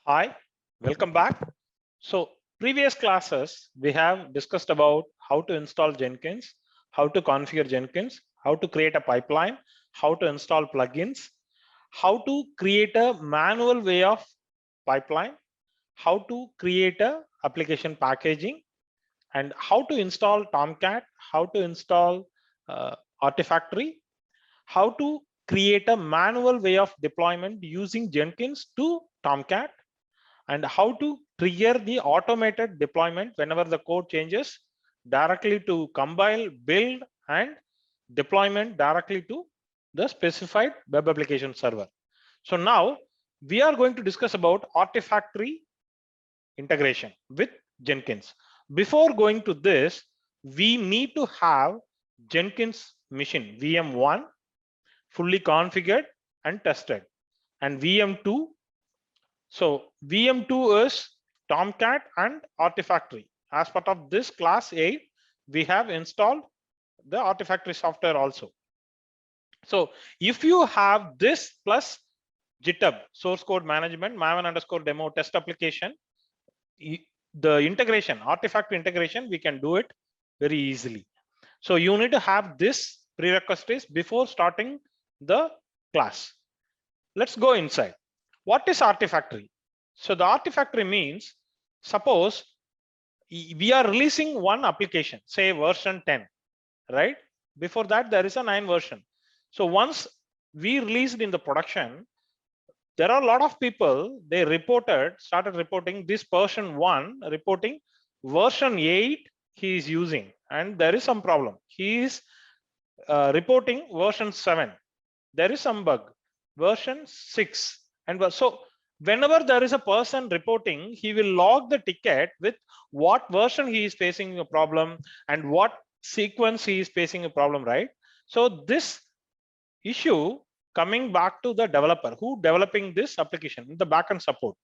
Hi, welcome back. So previous classes, we have discussed about how to install Jenkins, how to configure Jenkins, how to create a pipeline, how to install plugins, how to create a manual way of pipeline, how to create a application packaging, and how to install Tomcat, how to install Artifactory, how to create a manual way of deployment using Jenkins to Tomcat, and how to trigger the automated deployment whenever the code changes directly to compile, build, and deployment directly to the specified web application server. So now we are going to discuss about Artifactory integration with Jenkins. Before going to this, we need to have Jenkins machine VM1 fully configured and tested, and VM2. So VM2 is Tomcat and Artifactory. As part of this class 8, we have installed the Artifactory software also. So if you have this plus GitHub source code management, maven underscore demo test application, the integration, Artifactory integration, we can do it very easily. So you need to have this prerequisites before starting the class. Let's go inside. What is Artifactory? So the Artifactory means, suppose we are releasing one application, say version 10, right? Before that, there is a 9 version. So once we released in the production, there are a lot of people, they started reporting this version 1, reporting version 8 he is using, and there is some problem. He is reporting version 7. There is some bug, version 6. And so whenever there is a person reporting, he will log the ticket with what version he is facing a problem and what sequence he is facing a problem, right? So this issue coming back to the developer who developing this application, the backend support.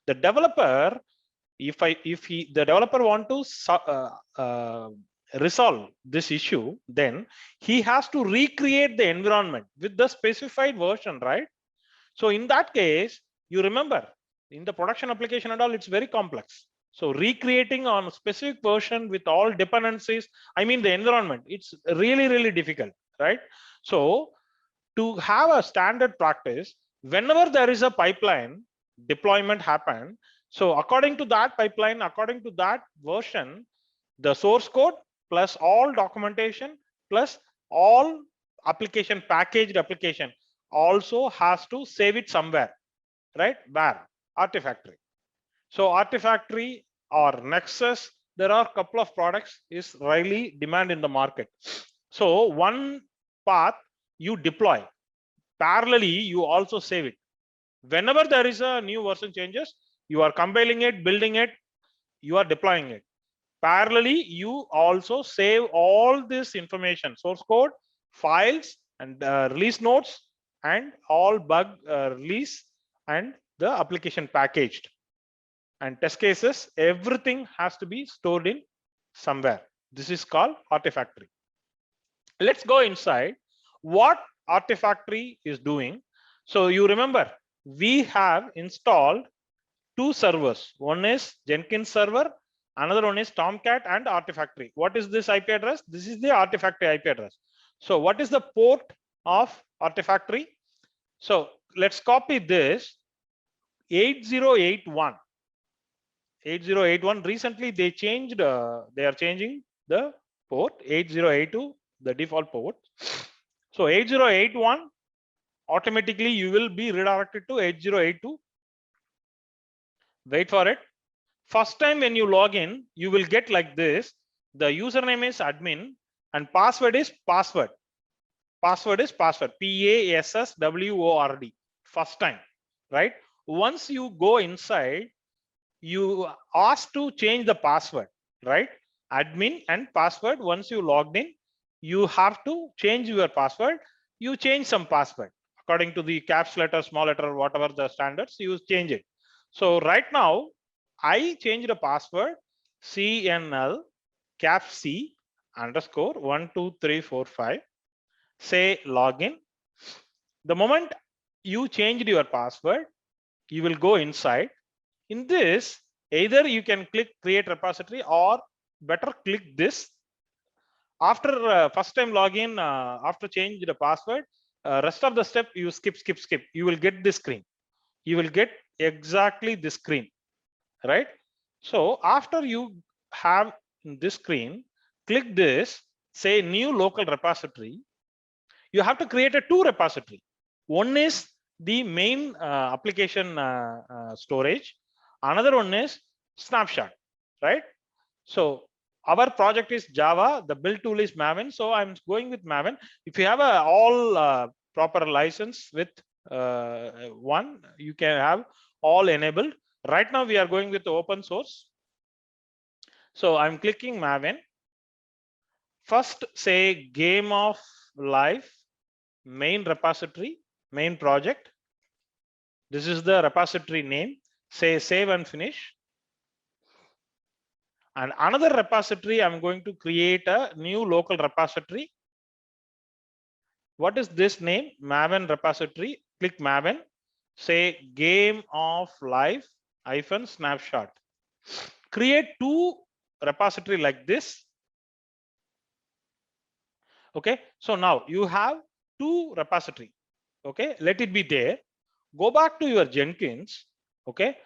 The developer, if the developer want to resolve this issue, then he has to recreate the environment with the specified version, right? So in that case, you remember in the production application and all, it's very complex. So recreating on a specific version with all dependencies, I mean the environment, it's really difficult, right? So to have a standard practice, whenever there is a pipeline deployment happen, so according to that pipeline, according to that version, the source code plus all documentation plus all application packaged application also has to save it somewhere, right? Where? Artifactory. So Artifactory or Nexus, there are a couple of products is really demand in the market. So one path you deploy, parallelly you also save it. Whenever there is a new version changes, you are compiling it, building it, you are deploying it. Parallelly, you also save all this information, source code, files, and release notes, and all bug release and the application packaged and test cases. Everything has to be stored in somewhere. This is called Artifactory. Let's go inside what Artifactory is doing. So you remember we have installed 2 servers. One is Jenkins server, another one is Tomcat and Artifactory. What is this IP address? This is the Artifactory IP address. So what is the port of Artifactory? So let's copy this 8081. 8081. Recently they changed, they are changing the port 8082, the default port. So 8081, automatically you will be redirected to 8082. Wait for it. First time when you log in, you will get like this. The username is admin and password is password. Password is password. PASSWORD. First time, right? Once you go inside, you ask to change the password, right? Admin and password. Once you logged in, you have to change your password. You change some password according to the caps letter, small letter, whatever the standards, you change it. So right now, I changed the password CNL cap C underscore 12345. Say login. The moment you changed your password, you will go inside. In this, either you can click create repository or better click this. After first time login, after change the password, rest of the step you skip. You will get this screen. You will get exactly this screen, right? So after you have this screen, click this, say new local repository. You have to create a two repository. One is the main application storage. Another one is snapshot, right? So our project is Java. The build tool is Maven. So I'm going with Maven. If you have a all proper license with one, you can have all enabled. Right now we are going with the open source. So I'm clicking Maven. First say game of life, main repository, main project. This is the repository name. Say save and finish. And another repository, I'm going to create a new local repository. What is this name? Maven repository. Click Maven. Say game of life hyphen snapshot. Create two repository like this. Okay, so now you have two repository. Okay, let it be there. Go back to your Jenkins. Okay,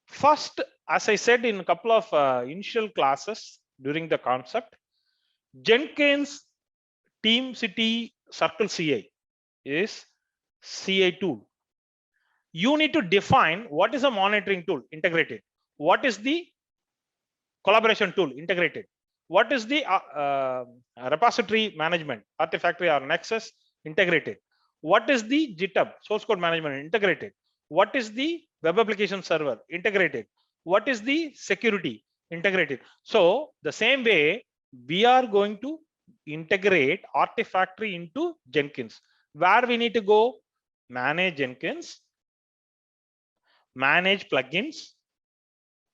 first, as I said in a couple of initial classes during the concept, Jenkins Team City Circle CI is CI tool. You need to define what is a monitoring tool integrated, what is the collaboration tool integrated, what is the repository management Artifactory or Nexus integrated, what is the GitHub source code management integrated, what is the web application server integrated, what is the security integrated. So the same way we are going to integrate Artifactory into Jenkins. Where we need to go? Manage Jenkins, manage plugins.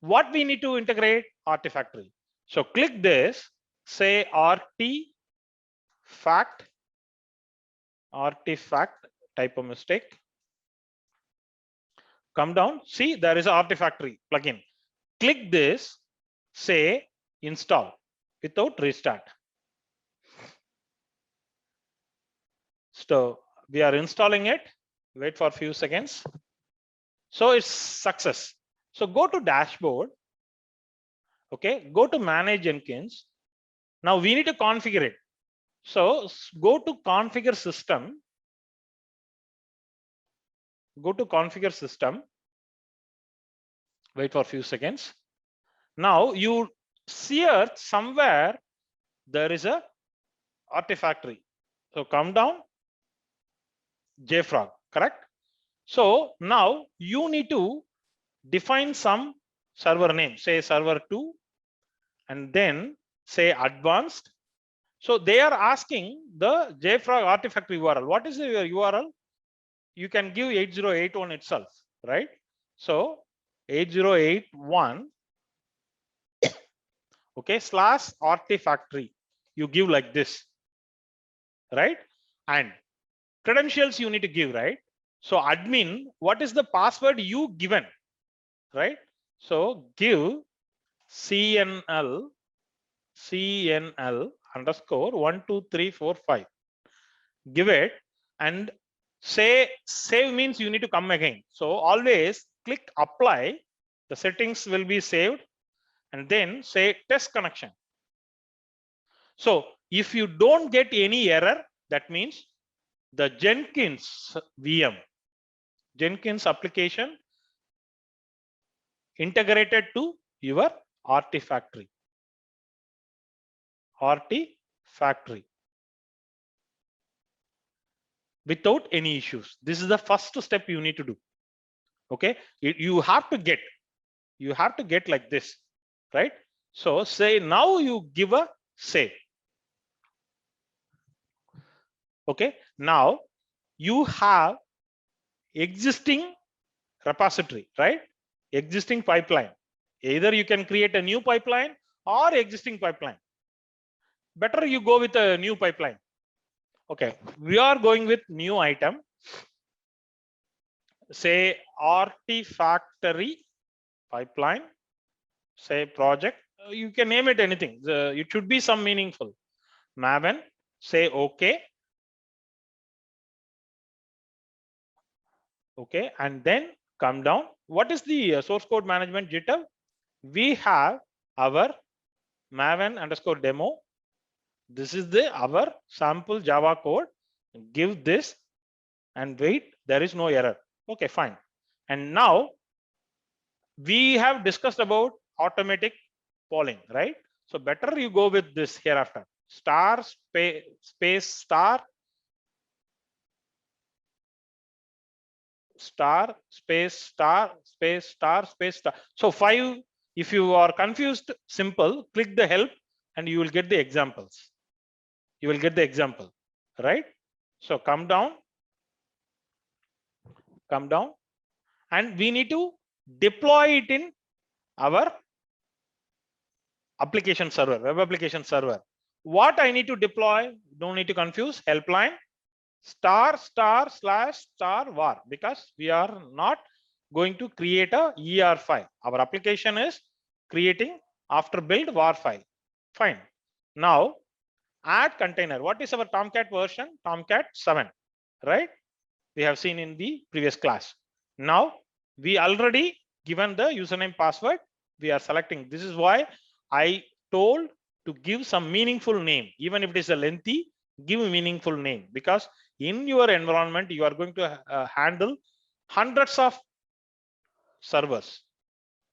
What we need to integrate? Artifactory. So click this, say artifact, type of mistake. Come down, see there is an Artifactory plugin. Click this, say install without restart. So we are installing it. Wait for a few seconds. So it's success. So go to dashboard. Okay, go to manage Jenkins. Now we need to configure it. So go to configure system. Go to configure system. Wait for a few seconds. Now you see here somewhere there is a Artifactory. So come down, JFrog, correct? So now you need to define some server name, say server 2, and then say advanced. So they are asking the JFrog Artifactory URL. What is your URL? You can give 8081 itself, right? So 8081, okay, slash Artifactory. You give like this, right? And credentials you need to give, right? So admin, what is the password you given, right? So give CNL underscore 12345. Give it and say save means you need to come again. So always click apply. The settings will be saved and then say test connection. So if you don't get any error, that means the Jenkins VM, Jenkins application integrated to your Artifactory. Without any issues. This is the first step you need to do. Okay, you have to get like this, right? So say now you give a save. Okay, now you have existing repository, right? Existing pipeline. Either you can create a new pipeline or existing pipeline. Better you go with a new pipeline. Okay, we are going with new item. Say Artifactory pipeline, say project, you can name it anything. It should be some meaningful. Maven, say okay. Okay, and then come down. What is the source code management GitHub? We have our Maven underscore demo. This is the our sample Java code. Give this and wait, there is no error. Okay, fine. And now we have discussed about automatic polling, right? So better you go with this hereafter. Star space star star space star space star space star. So 5, if you are confused, simple, click the help and you will get the examples. You will get the example, right? So come down, and we need to deploy it in our application server, web application server. What I need to deploy, don't need to confuse, helpline star star slash star var, because we are not going to create a ER file. Our application is creating after build var file. Fine. Now add container. What is our Tomcat version? Tomcat 7, right? We have seen in the previous class. Now we already given the username password. We are selecting. This is why I told to give some meaningful name. Even if it is a lengthy, give a meaningful name, because in your environment you are going to handle hundreds of servers,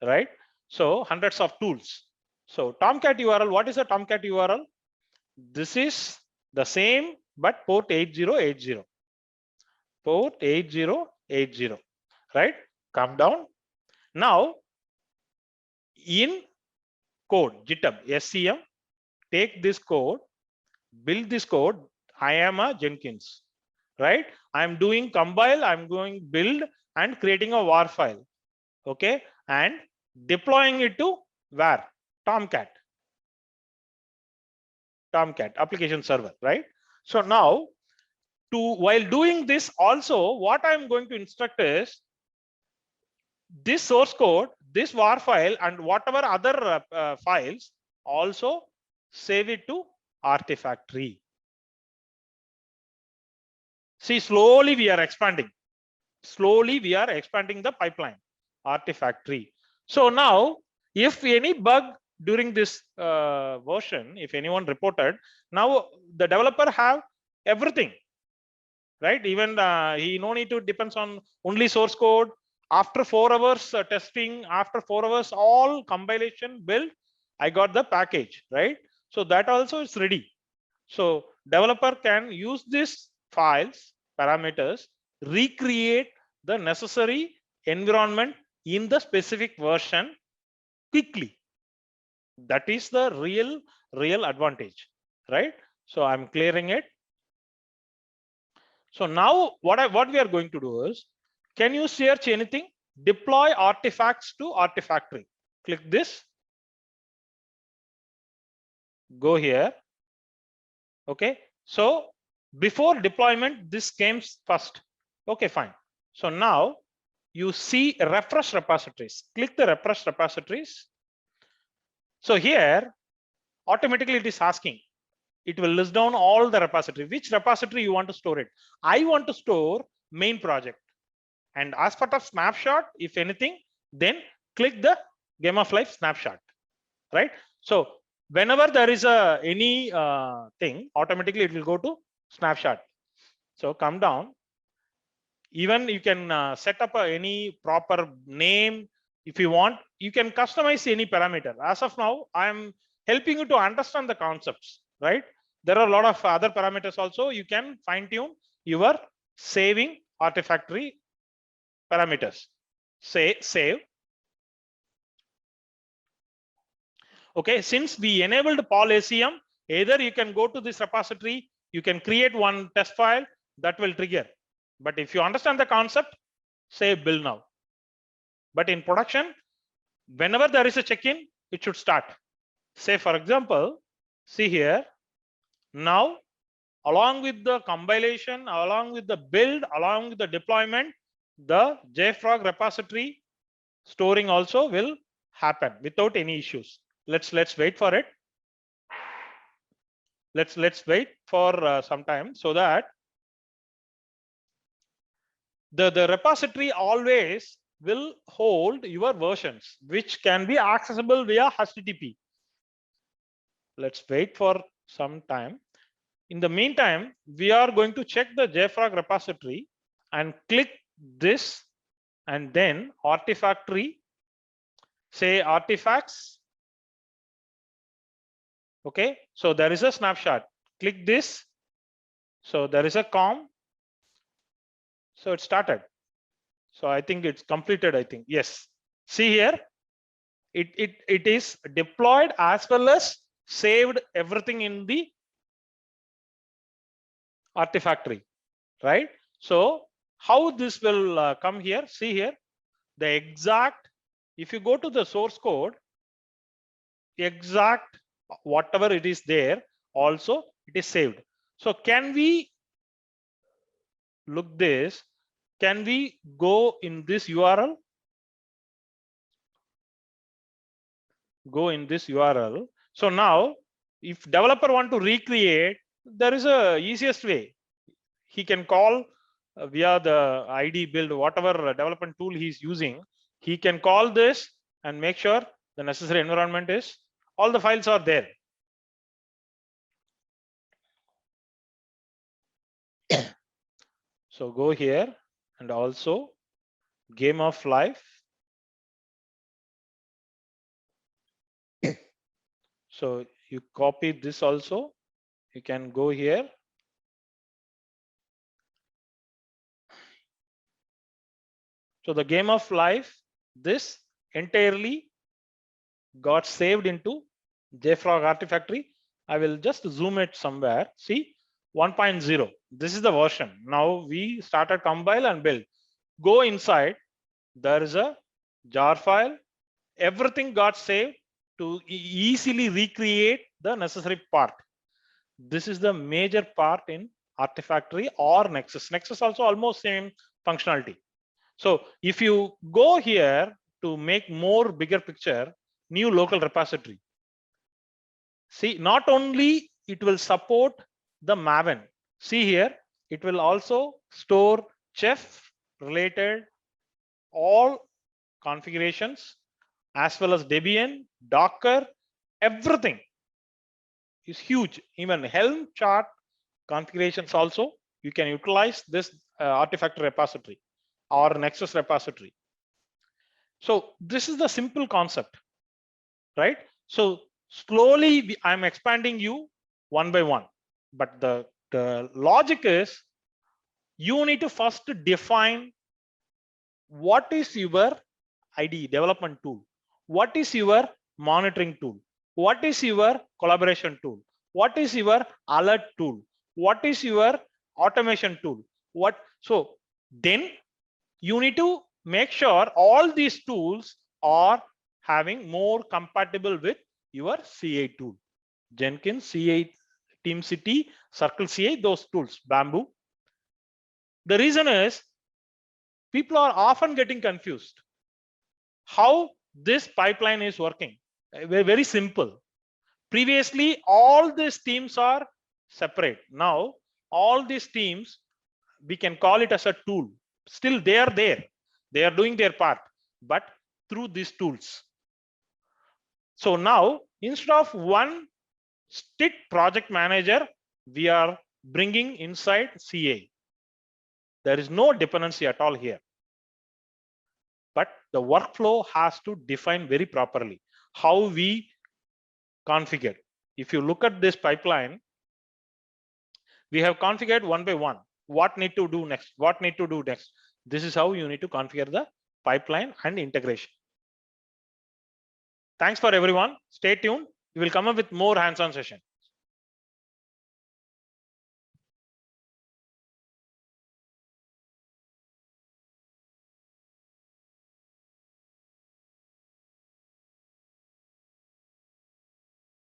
right? So hundreds of tools. So Tomcat URL, what is a Tomcat URL? This is the same but port 8080. Port 8080, right? Come down. Now in code GitHub SCM, take this code, build this code. I am a Jenkins, right? I'm doing compile, I'm going build and creating a var file. Okay, and deploying it to where? Tomcat application server, right? So now while doing this, also what I'm going to instruct is this source code, this var file, and whatever other files, also save it to Artifactory. See, slowly we are expanding. Slowly we are expanding the pipeline, Artifactory. So now, if any bug during this version, if anyone reported, now the developer have everything, right? Even he no need to depends on only source code. After 4 hours testing, after 4 hours all compilation build, I got the package, right? So that also is ready. So developer can use these files, parameters, recreate the necessary environment in the specific version quickly. That is the real advantage, right? So I'm clearing it. So now what we are going to do is, can you search anything? Deploy artifacts to Artifactory. Click this. Go here. Okay. So before deployment, this came first. Okay, fine. So now you see refresh repositories. Click the refresh repositories. So here automatically it is asking. It will list down all the repository. Which repository you want to store it? I want to store main project. And as part of snapshot, if anything, then click the Game of Life snapshot, right? So whenever there is any thing, automatically it will go to snapshot. So come down. Even you can set up any proper name. If you want, you can customize any parameter. As of now, I am helping you to understand the concepts, right? There are a lot of other parameters also. You can fine tune your saving Artifactory parameters. Say save. Okay, since we enabled Pol ACM, either you can go to this repository, you can create one test file that will trigger. But if you understand the concept, say build now. But in production, whenever there is a check-in, it should start. Say for example, see here, now along with the compilation, along with the build, along with the deployment, the JFrog repository storing also will happen without any issues. Let's wait for it. Let's wait for some time, so that the repository always will hold your versions, which can be accessible via HTTP. Let's wait for some time. In the meantime, we are going to check the JFrog repository and click this, and then artifactory, say artifacts. Okay, so there is a snapshot. Click this. So there is a COM. So it started. So I think it's completed. I think yes. See here, it is deployed as well as saved everything in the artifactory, right? So how this will come here? See here, the exact. If you go to the source code, exact whatever it is there, also it is saved. So can we look this? Can we go in this URL? Go in this URL. So now, if developer want to recreate, there is a easiest way. He can call via the ID build, whatever development tool he's using. He can call this and make sure the necessary environment is, all the files are there. So go here and also game of life. So you copy this also. You can go here. So the game of life, this entirely got saved into JFrog Artifactory. I will just zoom it somewhere. See, 1.0. This is the version. Now we started compile and build. Go inside. There is a jar file. Everything got saved to easily recreate the necessary part. This is the major part in Artifactory or Nexus. Nexus also almost same functionality. So if you go here to make more bigger picture, new local repository. See, not only it will support the Maven. See here, it will also store Chef related all configurations, as well as Debian, Docker, everything is huge. Even Helm chart configurations also, you can utilize this Artifactory repository or Nexus repository. So this is the simple concept, right? So slowly I'm expanding you one by one, but the logic is you need to first define what is your IDE development tool, what is your monitoring tool, what is your collaboration tool, what is your alert tool, what is your automation tool, what. So then you need to make sure all these tools are having more compatible with your CI tool. Jenkins, CI, TeamCity, Circle CI, those tools, Bamboo. The reason is people are often getting confused how this pipeline is working. Very simple. Previously, all these teams are separate. Now, all these teams, we can call it as a tool. Still, they are there. They are doing their part, but through these tools. So now, instead of one strict project manager, we are bringing inside CA. There is no dependency at all here. But the workflow has to define very properly how we configure. If you look at this pipeline, we have configured one by one. What need to do next? What need to do next? This is how you need to configure the pipeline and integration. Thanks for everyone. Stay tuned. We will come up with more hands-on session.